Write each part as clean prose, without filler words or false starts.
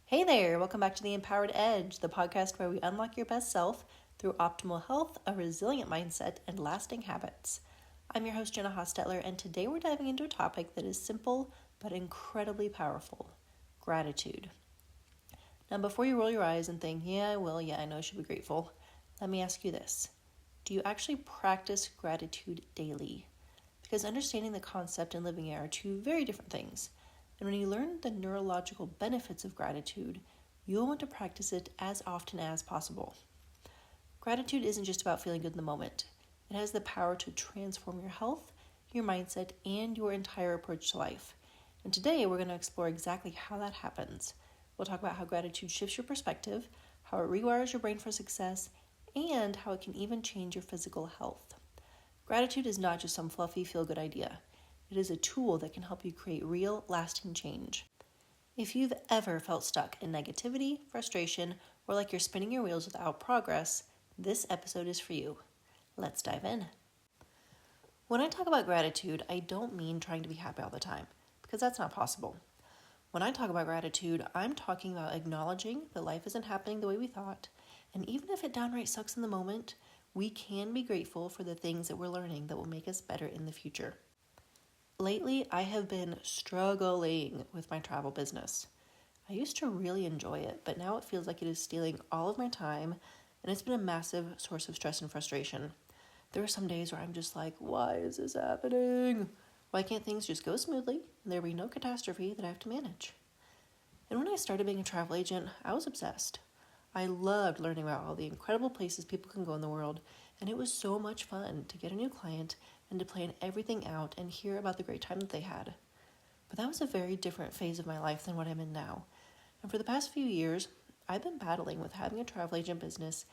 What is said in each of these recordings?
Hey there, welcome back to The Empowered Edge, the podcast where we unlock your best self through optimal health, a resilient mindset, and lasting habits. I'm your host, Jenna Hostetler, and today we're diving into a topic that is simple but incredibly powerful: gratitude. Now, before you roll your eyes and think, I know I should be grateful, let me ask you this. Do you actually practice gratitude daily? Because understanding the concept and living it are two very different things. And when you learn the neurological benefits of gratitude, you'll want to practice it as often as possible. Gratitude isn't just about feeling good in the moment. It has the power to transform your health, your mindset, and your entire approach to life. And today we're going to explore exactly how that happens. We'll talk about how gratitude shifts your perspective, how it rewires your brain for success, and how it can even change your physical health. Gratitude is not just some fluffy feel-good idea. It is a tool that can help you create real, lasting change. If you've ever felt stuck in negativity, frustration, or like you're spinning your wheels without progress, this episode is for you. Let's dive in. When I talk about gratitude, I don't mean trying to be happy all the time, because that's not possible. When I talk about gratitude, I'm talking about acknowledging that life isn't happening the way we thought, and even if it downright sucks in the moment, we can be grateful for the things that we're learning that will make us better in the future. Lately, I have been struggling with my travel business. I used to really enjoy it, but now it feels like it is stealing all of my time, and it's been a massive source of stress and frustration. There are some days where I'm just like, why is this happening? Why can't things just go smoothly and there be no catastrophe that I have to manage? And when I started being a travel agent, I was obsessed. I loved learning about all the incredible places people can go in the world, and it was so much fun to get a new client and to plan everything out and hear about the great time that they had. But that was a very different phase of my life than what I'm in now. And for the past few years, I've been battling with having a travel agent business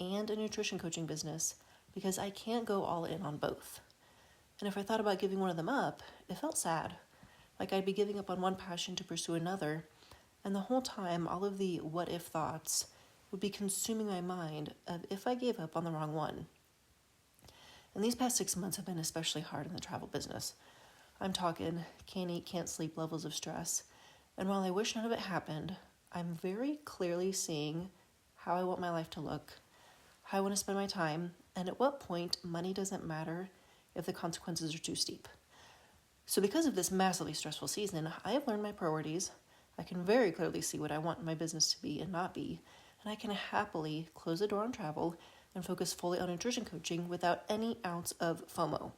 and a nutrition coaching business because I can't go all in on both. And if I thought about giving one of them up, it felt sad. Like I'd be giving up on one passion to pursue another, and the whole time all of the what-if thoughts would be consuming my mind of if I gave up on the wrong one. And these past 6 months have been especially hard in the travel business. I'm talking can't eat, can't sleep levels of stress. And while I wish none of it happened, I'm very clearly seeing how I want my life to look, how I want to spend my time, and at what point money doesn't matter if the consequences are too steep. So because of this massively stressful season, I have learned my priorities. I can very clearly see what I want my business to be and not be, and I can happily close the door on travel and focus fully on nutrition coaching without any ounce of FOMO.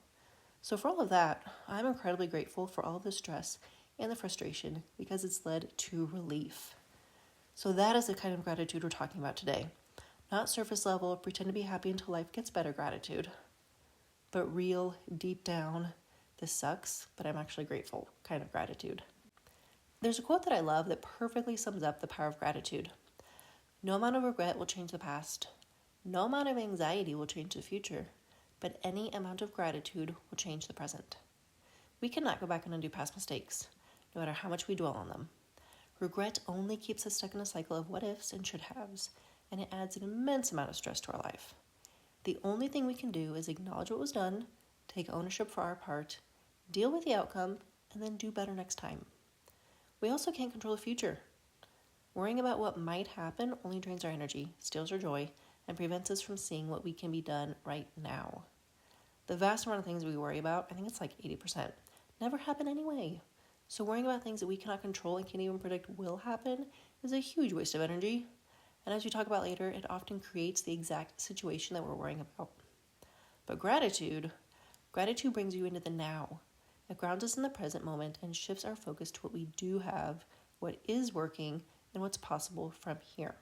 So for all of that, I'm incredibly grateful for all of the stress and the frustration because it's led to relief. So that is the kind of gratitude we're talking about today. Not surface level, pretend to be happy until life gets better gratitude, but real, deep down, this sucks, but I'm actually grateful kind of gratitude. There's a quote that I love that perfectly sums up the power of gratitude. No amount of regret will change the past. No amount of anxiety will change the future, but any amount of gratitude will change the present. We cannot go back and undo past mistakes, no matter how much we dwell on them. Regret only keeps us stuck in a cycle of what-ifs and should-haves, and it adds an immense amount of stress to our life. The only thing we can do is acknowledge what was done, take ownership for our part, deal with the outcome, and then do better next time. We also can't control the future. Worrying about what might happen only drains our energy, steals our joy, and prevents us from seeing what we can be done right now. The vast amount of things we worry about, I think it's like 80%, never happen anyway. So worrying about things that we cannot control and can't even predict will happen is a huge waste of energy. And as we talk about later, it often creates the exact situation that we're worrying about. But gratitude brings you into the now. It grounds us in the present moment and shifts our focus to what we do have, what is working, and what's possible from here.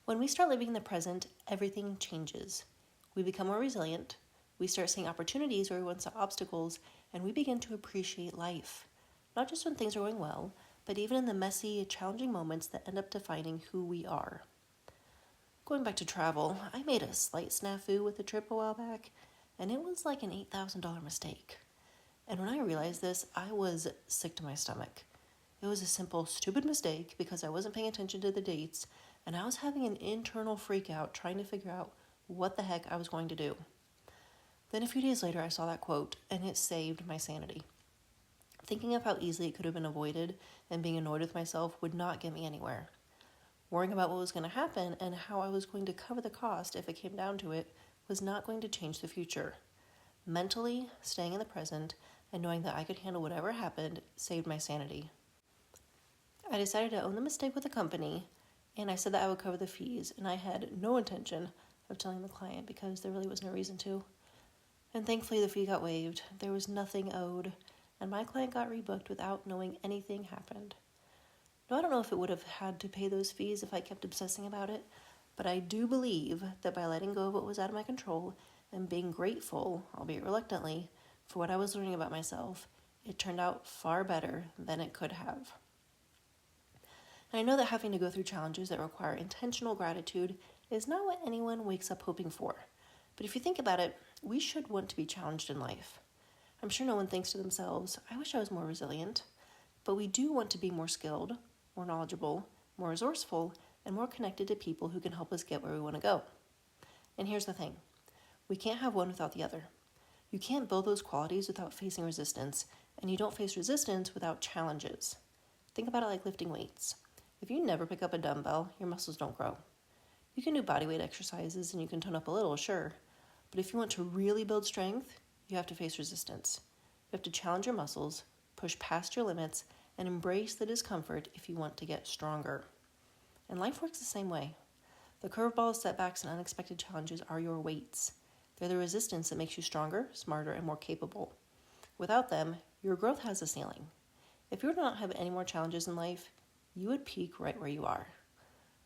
When we start living in the present, everything changes. We become more resilient, we start seeing opportunities where we once saw obstacles, and we begin to appreciate life. Not just when things are going well, but even in the messy, challenging moments that end up defining who we are. Going back to travel, I made a slight snafu with a trip a while back, and it was like an $8,000 mistake. And when I realized this, I was sick to my stomach. It was a simple, stupid mistake because I wasn't paying attention to the dates, and I was having an internal freak out trying to figure out what the heck I was going to do. Then a few days later, I saw that quote, and it saved my sanity. Thinking of how easily it could have been avoided and being annoyed with myself would not get me anywhere. Worrying about what was going to happen and how I was going to cover the cost if it came down to it was not going to change the future. Mentally, staying in the present and knowing that I could handle whatever happened saved my sanity. I decided to own the mistake with the company, and I said that I would cover the fees, and I had no intention of telling the client because there really was no reason to. And thankfully the fee got waived. There was nothing owed, and my client got rebooked without knowing anything happened. Now, I don't know if it would have had to pay those fees if I kept obsessing about it, but I do believe that by letting go of what was out of my control and being grateful, albeit reluctantly, for what I was learning about myself, it turned out far better than it could have. And I know that having to go through challenges that require intentional gratitude is not what anyone wakes up hoping for. But if you think about it, we should want to be challenged in life. I'm sure no one thinks to themselves, I wish I was more resilient. But we do want to be more skilled, more knowledgeable, more resourceful, and more connected to people who can help us get where we want to go. And here's the thing. We can't have one without the other. You can't build those qualities without facing resistance, and you don't face resistance without challenges. Think about it like lifting weights. If you never pick up a dumbbell, your muscles don't grow. You can do bodyweight exercises and you can tone up a little, sure. But if you want to really build strength, you have to face resistance. You have to challenge your muscles, push past your limits, and embrace the discomfort if you want to get stronger. And life works the same way. The curveballs, setbacks, and unexpected challenges are your weights. They're the resistance that makes you stronger, smarter, and more capable. Without them, your growth has a ceiling. If you were to not have any more challenges in life, you would peak right where you are.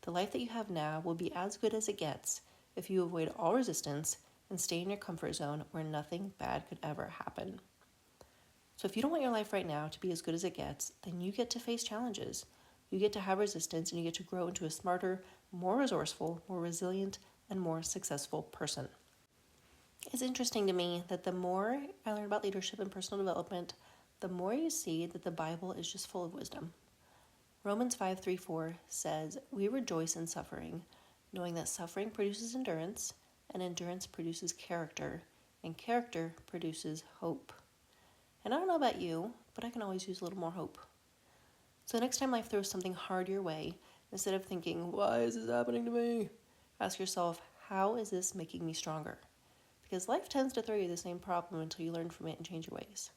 The life that you have now will be as good as it gets if you avoid all resistance and stay in your comfort zone where nothing bad could ever happen. So if you don't want your life right now to be as good as it gets, then you get to face challenges. You get to have resistance and you get to grow into a smarter, more resourceful, more resilient, and more successful person. It's interesting to me that the more I learn about leadership and personal development, the more you see that the Bible is just full of wisdom. Romans 5:3-4 says, we rejoice in suffering, knowing that suffering produces endurance, and endurance produces character, and character produces hope. And I don't know about you, but I can always use a little more hope. So next time life throws something hard your way, instead of thinking, why is this happening to me? Ask yourself, how is this making me stronger? Because life tends to throw you the same problem until you learn from it and change your ways.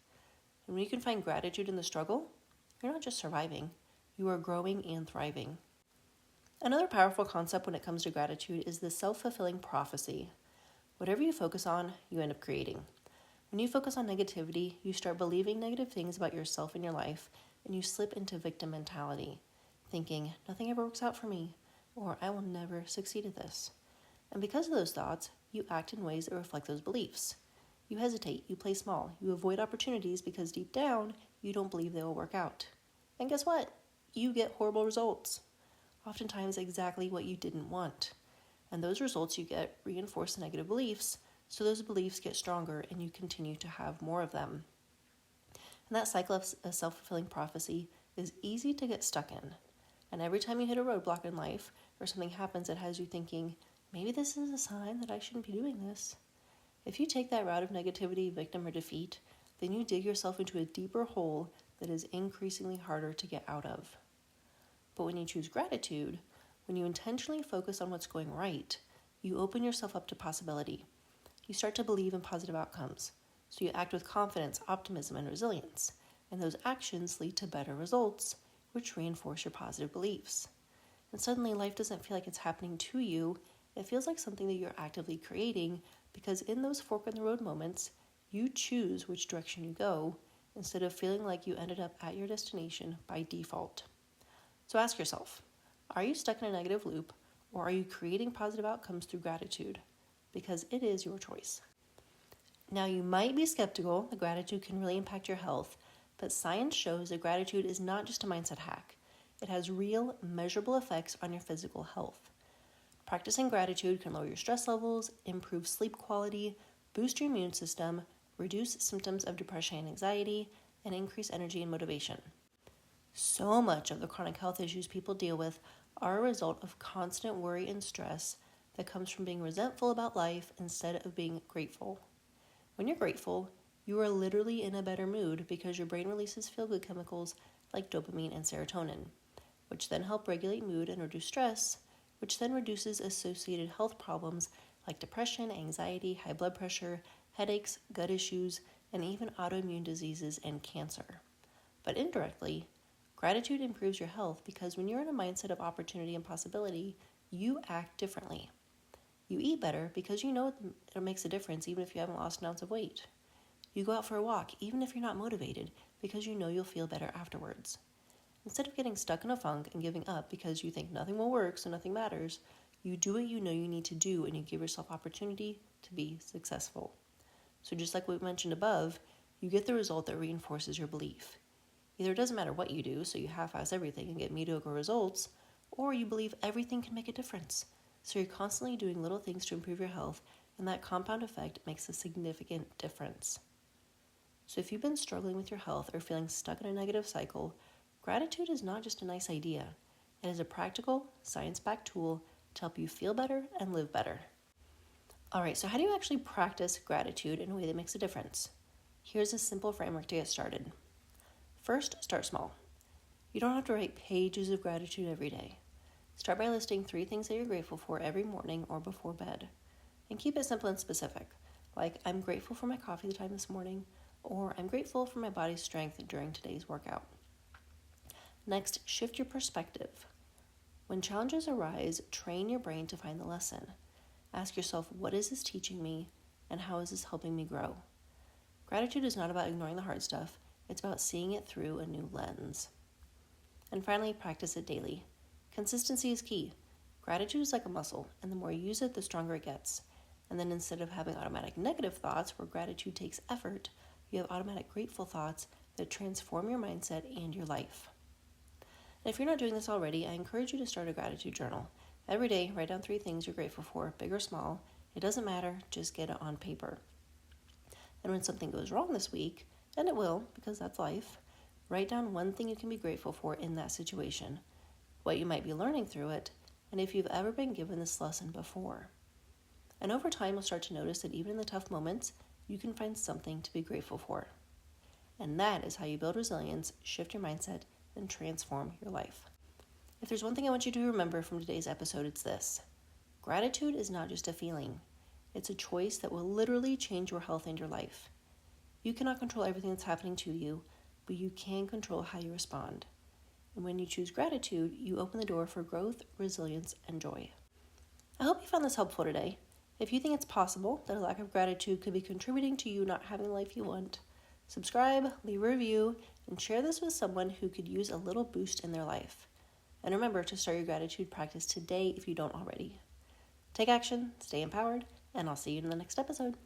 And when you can find gratitude in the struggle, you're not just surviving, you are growing and thriving. Another powerful concept when it comes to gratitude is the self-fulfilling prophecy. Whatever you focus on, you end up creating. When you focus on negativity, you start believing negative things about yourself and your life, and you slip into victim mentality, thinking, nothing ever works out for me, or I will never succeed at this. And because of those thoughts, you act in ways that reflect those beliefs. You hesitate, you play small, you avoid opportunities because deep down, you don't believe they will work out. And guess what? You get horrible results. Oftentimes exactly what you didn't want. And those results you get reinforce the negative beliefs, so those beliefs get stronger and you continue to have more of them. And that cycle of a self-fulfilling prophecy is easy to get stuck in. And every time you hit a roadblock in life or something happens that has you thinking, maybe this is a sign that I shouldn't be doing this. If you take that route of negativity, victim, or defeat, then you dig yourself into a deeper hole that is increasingly harder to get out of. But when you choose gratitude, when you intentionally focus on what's going right, you open yourself up to possibility. You start to believe in positive outcomes. So you act with confidence, optimism, and resilience. And those actions lead to better results, which reinforce your positive beliefs. And suddenly life doesn't feel like it's happening to you. It feels like something that you're actively creating because in those fork in the road moments, you choose which direction you go instead of feeling like you ended up at your destination by default. So ask yourself, are you stuck in a negative loop or are you creating positive outcomes through gratitude? Because it is your choice. Now you might be skeptical that gratitude can really impact your health, but science shows that gratitude is not just a mindset hack. It has real, measurable effects on your physical health. Practicing gratitude can lower your stress levels, improve sleep quality, boost your immune system, reduce symptoms of depression and anxiety, and increase energy and motivation. So much of the chronic health issues people deal with are a result of constant worry and stress that comes from being resentful about life instead of being grateful. When you're grateful, You are literally in a better mood because your brain releases feel-good chemicals like dopamine and serotonin, which then help regulate mood and reduce stress, which then reduces associated health problems like depression, anxiety, high blood pressure, headaches, gut issues, and even autoimmune diseases and cancer. But indirectly, gratitude improves your health because when you're in a mindset of opportunity and possibility, you act differently. You eat better because you know it makes a difference even if you haven't lost an ounce of weight. You go out for a walk even if you're not motivated because you know you'll feel better afterwards. Instead of getting stuck in a funk and giving up because you think nothing will work so nothing matters, you do what you know you need to do and you give yourself opportunity to be successful. So just like we mentioned above, you get the result that reinforces your belief. Either it doesn't matter what you do, so you half-ass everything and get mediocre results, or you believe everything can make a difference. So you're constantly doing little things to improve your health, and that compound effect makes a significant difference. So if you've been struggling with your health or feeling stuck in a negative cycle, gratitude is not just a nice idea. It is a practical, science-backed tool to help you feel better and live better. All right, so how do you actually practice gratitude in a way that makes a difference? Here's a simple framework to get started. First, start small. You don't have to write pages of gratitude every day. Start by listing 3 things that you're grateful for every morning or before bed. And keep it simple and specific, like I'm grateful for my coffee time this morning, or I'm grateful for my body's strength during today's workout. Next, shift your perspective. When challenges arise, train your brain to find the lesson. Ask yourself, what is this teaching me, and how is this helping me grow? Gratitude is not about ignoring the hard stuff. It's about seeing it through a new lens. And finally, practice it daily. Consistency is key. Gratitude is like a muscle, and the more you use it, the stronger it gets. And then instead of having automatic negative thoughts where gratitude takes effort, you have automatic grateful thoughts that transform your mindset and your life. And if you're not doing this already, I encourage you to start a gratitude journal. Every day, write down 3 things you're grateful for, big or small. It doesn't matter, just get it on paper. And when something goes wrong this week, and it will, because that's life, write down 1 thing you can be grateful for in that situation, what you might be learning through it, and if you've ever been given this lesson before. And over time, you'll start to notice that even in the tough moments, you can find something to be grateful for. And that is how you build resilience, shift your mindset, and transform your life. If there's one thing I want you to remember from today's episode, it's this. Gratitude is not just a feeling. It's a choice that will literally change your health and your life. You cannot control everything that's happening to you, but you can control how you respond. And when you choose gratitude, you open the door for growth, resilience, and joy. I hope you found this helpful today. If you think it's possible that a lack of gratitude could be contributing to you not having the life you want, subscribe, leave a review, and share this with someone who could use a little boost in their life. And remember to start your gratitude practice today if you don't already. Take action, stay empowered, and I'll see you in the next episode.